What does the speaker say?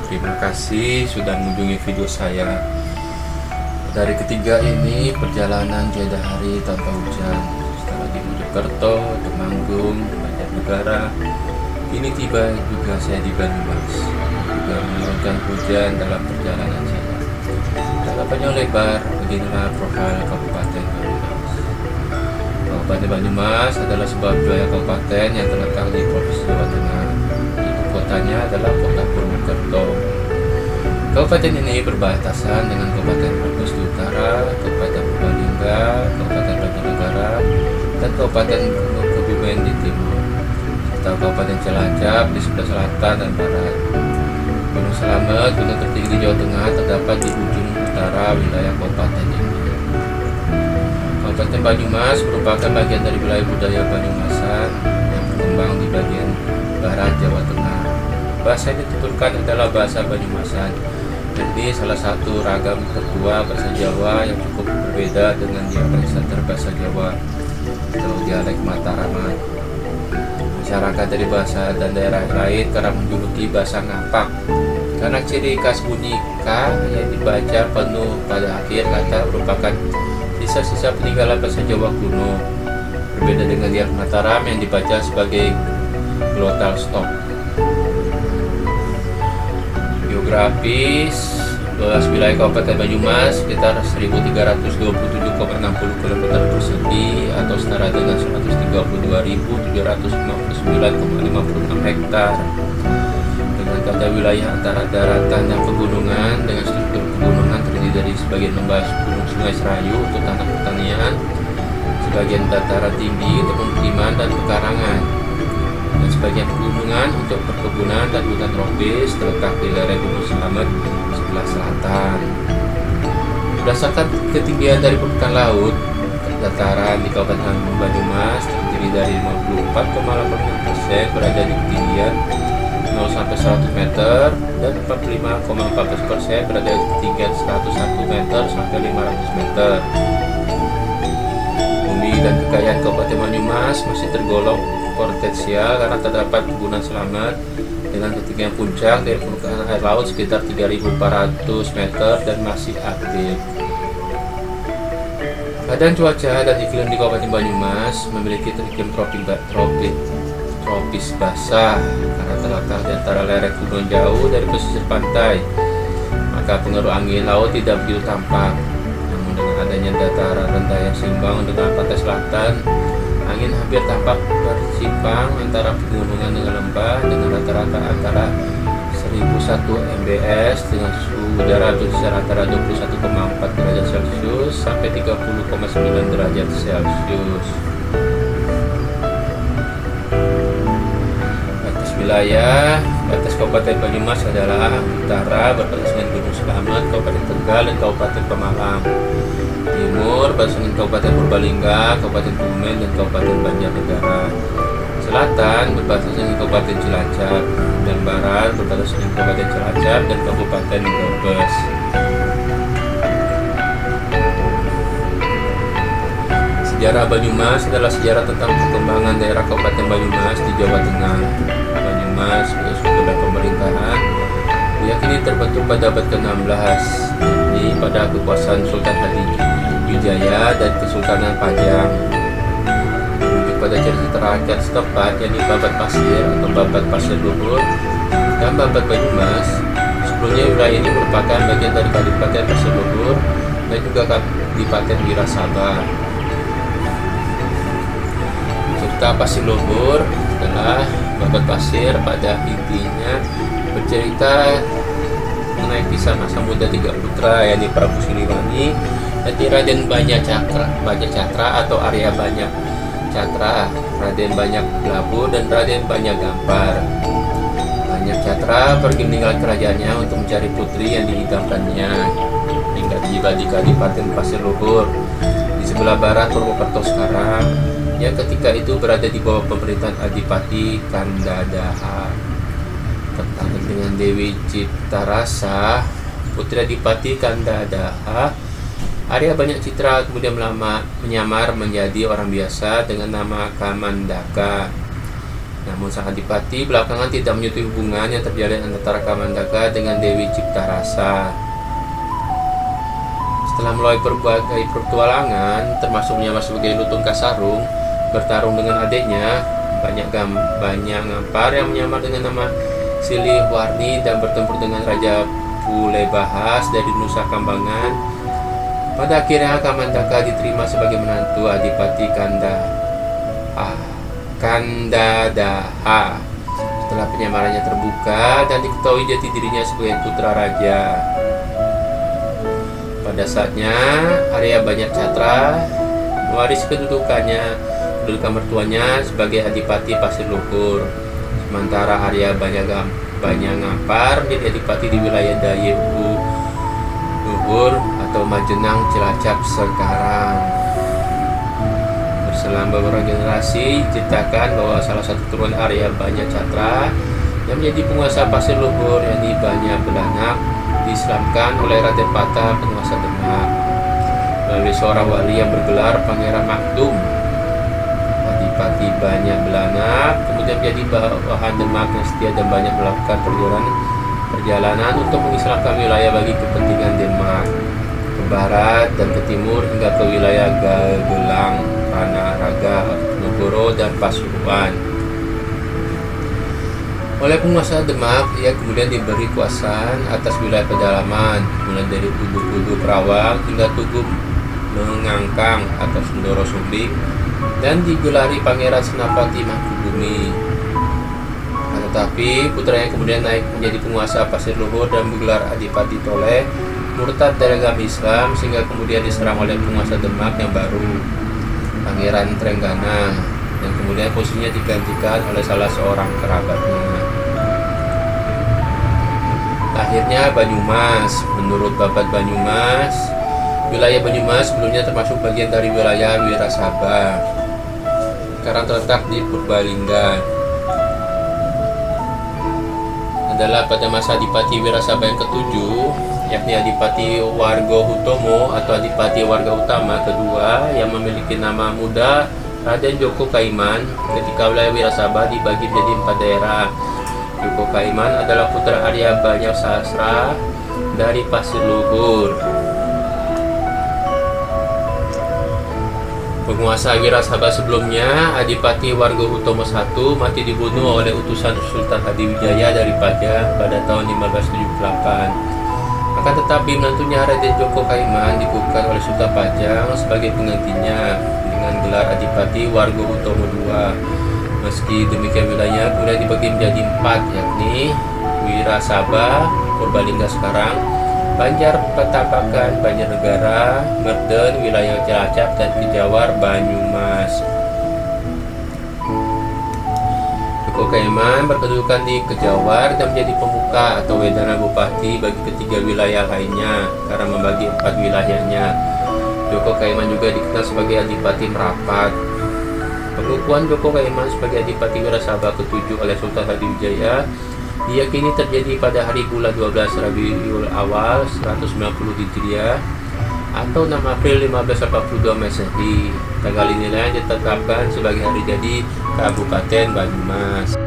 Terima kasih sudah mengunjungi video saya. Dari ketiga ini perjalanan tiada hari tanpa hujan. Setelah di Mojokerto, Temanggung, Banjarnegara, ini tiba juga saya di Banyumas. Juga menurunkan hujan dalam perjalanan saya. Dalam panjang lebar, beginilah profil Kabupaten Banyumas. Kabupaten Banyumas adalah sebuah wilayah kabupaten yang terletak di Provinsi Jawa Tengah. Ibu kotanya adalah Kota Purwokerto. Kabupaten ini berbatasan dengan Kabupaten Brebes di utara, Kabupaten Purbalingga, Kabupaten Banjarnegara, dan Kabupaten Kebumen di timur, serta Kabupaten Cilacap di sebelah selatan dan barat. Gunung Slamet, gunung tertinggi di Jawa Tengah, terdapat di ujung utara wilayah kabupaten ini. Kabupaten Banyumas merupakan bagian dari wilayah budaya Banyumasan yang berkembang di bagian barat Jawa Tengah. Bahasa yang dituturkan adalah bahasa Banyumasan. Jadi salah satu ragam tertua bahasa Jawa yang cukup berbeda dengan dialek standar bahasa Jawa atau dialek Mataraman. Masyarakat dari bahasa dan daerah lain kerap menjuluki bahasa ngapak karena ciri khas bunyi K yang dibaca penuh pada akhir kata merupakan sisa-sisa peninggalan bahasa Jawa kuno. Berbeda dengan dialek Mataram yang dibaca sebagai glottal stop. Geografis, luas wilayah Kabupaten Banyumas sekitar 1327,60 km persegi atau setara dengan 132.759,56 hektar. Dengan tata wilayah antara daratan dan pegunungan dengan struktur pegunungan terdiri dari sebagian lembah gunung Sungai Serayu untuk tanah pertanian, sebagian dataran tinggi untuk pemukiman dan pekarangan, dan sebagian pegunungan untuk perkebunan dan hutan tropis terletak di lereng Gunung Slamet sebelah selatan. Berdasarkan ketinggian dari permukaan laut, dataran di Kabupaten Banyumas terdiri dari 54,8% berada di ketinggian 0 sampai 100 meter dan 45,14% berada di ketinggian 101 meter sampai 500 meter. Bumi dan kekayaan Kabupaten Banyumas masih tergolong potensial karena terdapat Gunung Slamet dengan ketinggian puncak dari permukaan air laut sekitar 3.400 meter dan masih aktif. Keadaan cuaca dan iklim di Kabupaten Banyumas memiliki iklim tropis basah karena terletak di antara lereng gunung jauh dari pesisir pantai, maka pengaruh angin laut tidak begitu tampak. Namun dengan adanya dataran rendah yang seimbang dengan pantai selatan, angin hampir tampak bersimpang antara pegunungan dengan lembah dengan rata-rata antara 1001 mbs dengan suhu udara berkisar antara 21,4 derajat Celcius sampai 30,9 derajat Celcius. Batas wilayah batas Kabupaten Banyumas adalah utara berbatasan dengan Gunung Slamet, Kabupaten Tegal, dan Kabupaten Pemalang. Timur berbatasan dengan Kabupaten Purbalingga, Kabupaten Kebumen, dan Kabupaten Banjarnegara. Selatan berbatasan dengan Kabupaten Cilacap, dan barat berbatasan dengan Kabupaten Cilacap dan Kabupaten Brebes. Sejarah Banyumas adalah sejarah tentang perkembangan daerah Kabupaten Banyumas di Jawa Tengah. Banyumas sebagai suatu pemerintahan diyakini terbentuk pada abad ke-16, ini pada kekuasaan Sultan Hadijaya dan Kesultanan Pajang. Merujuk pada cerita rakyat setempat, yakni Babat Pasir atau Babat Pasir Luhur dan Babat Banyumas. Sebelumnya wilayah ini merupakan bagian dari Kadipaten Pasir Luhur dan juga Kadipaten Wirasaba. Cerita Pasir Luhur adalah Babat Pasir pada intinya bercerita mengenai kisah masa muda tiga putra, yakni Prabu Siliwangi, Raden Banyak Catra atau Arya Banyak Catra, Raden Banyak Labu, dan Raden Banyak Gampar. Banyak Catra pergi meninggalkan kerajaannya untuk mencari putri yang diidamkannya hingga tiba di Kadipaten Pasir Luhur di sebelah barat Purwokerto sekarang, yang ketika itu berada di bawah pemerintahan Adipati Kandadaha. Tertarik dengan Dewi Ciptarasa, putri Adipati Kandadaha, Arya Banyak Citra kemudian menyamar menjadi orang biasa dengan nama Kamandaka. Namun sang adipati belakangan tidak menyetujui hubungan yang terjalin antara Kamandaka dengan Dewi Ciptarasa. Setelah melalui berbagai petualangan, termasuk menyamar sebagai Lutung Kasarung, bertarung dengan adiknya, banyak ngampar yang menyamar dengan nama Siliwarni dan bertempur dengan Raja Pulebahas dari Nusa Kambangan. Pada akhirnya Kamandaka diterima sebagai menantu Adipati Kandadaha. Setelah penyamarannya terbuka dan diketahui jati dirinya sebagai putra raja. Pada saatnya Arya Banyak Catra mewarisi kedudukan mertuanya sebagai Adipati Pasir Luhur. Sementara Arya Banyak Ngampar menjadi adipati di wilayah Daye Luhur atau Majenang Cilacap sekarang. Berselang beberapa generasi ceritakan bahwa salah satu turunan Arya Banyak Catra yang menjadi penguasa Pasir Luhur, yakni Banyak Belanak, diislamkan oleh Raden Patah, penguasa Demak, melalui seorang wali yang bergelar Pangeran Makdum. Adipati Banyak Belanak kemudian menjadi bawahan Demak yang setia dan banyak melakukan perjalanan untuk mengislamkan wilayah bagi kepentingan Demak, ke barat dan ke timur hingga ke wilayah Gagelang, Panaraga, Nogoro, dan Pasuruan. Oleh penguasa Demak, ia kemudian diberi kuasaan atas wilayah pedalaman, mulai dari Tugu Perawang hingga Tugu Mengangkang atau Sendoro Sumbing, dan digelari Pangeran Senapati Mangkubumi. Tetapi putranya kemudian naik menjadi penguasa Pasir Luhur dan bergelar Adipati Toleh, murtad dari agama Islam, sehingga kemudian diserang oleh penguasa Demak yang baru, Pangeran Trenggana, yang kemudian posisinya digantikan oleh salah seorang kerabatnya. Akhirnya Banyumas. Menurut Babat Banyumas, wilayah Banyumas sebelumnya termasuk bagian dari wilayah Wirasaba, sekarang terletak di Purbalingga. Adalah pada masa Adipati Wirasaba yang ketujuh, yakni Adipati Warga Hutomo atau Adipati Warga Utama kedua, yang memiliki nama muda Raden Joko Kaiman, ketika wilayah Wirasaba dibagi menjadi 4 daerah. Joko Kaiman adalah putra Arya Banyak Sasra dari Pasir Luhur. Penguasa Wirasaba sebelumnya, Adipati Warga Hutomo I, mati dibunuh oleh utusan Sultan Hadiwijaya dari Pajang pada tahun 1578. Akan tetapi menantunya Raden Joko Kaiman dikukuhkan oleh Sultan Pajang sebagai penggantinya dengan gelar Adipati Warga Hutomo II. Meski demikian, wilayahnya kemudian dibagi menjadi 4, yakni Wirasaba, Purbalingga sekarang, Banjar Petapakan, Banjarnegara, Merden, wilayah Cilacap, dan Kejawar, Banyumas. Joko Kaiman berkedudukan di Kejawar dan menjadi pemuka atau wedana bupati bagi ketiga wilayah lainnya karena membagi 4 wilayahnya. Joko Kaiman juga dikenal sebagai Adipati Merapat. Pengukuhan Joko Kaiman sebagai Adipati Wirasaba ke-7 oleh Sultan Hadiwijaya diyakini terjadi pada hari bulan 12 Rabiul Awal 190 Hijriah atau 6 April 1582 Masehi. Tanggal inilah yang ditetapkan sebagai hari jadi Kabupaten Banyumas.